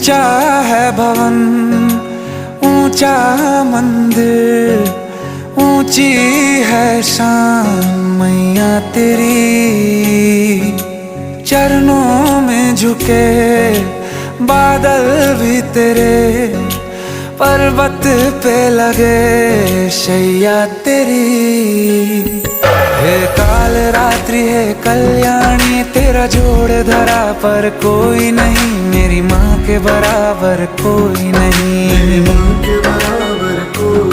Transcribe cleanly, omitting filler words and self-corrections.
ऊंचा है भवन, ऊंचा मंदिर, ऊंची है शान मैया तेरी। चरणों में झुके बादल भी तेरे, पर्वत पे लगे शैया तेरी। हे काल रात्रि है कल्याणी, तेरा जोड़ धरा पर कोई नहीं, मेरी माँ के बराबर कोई नहीं।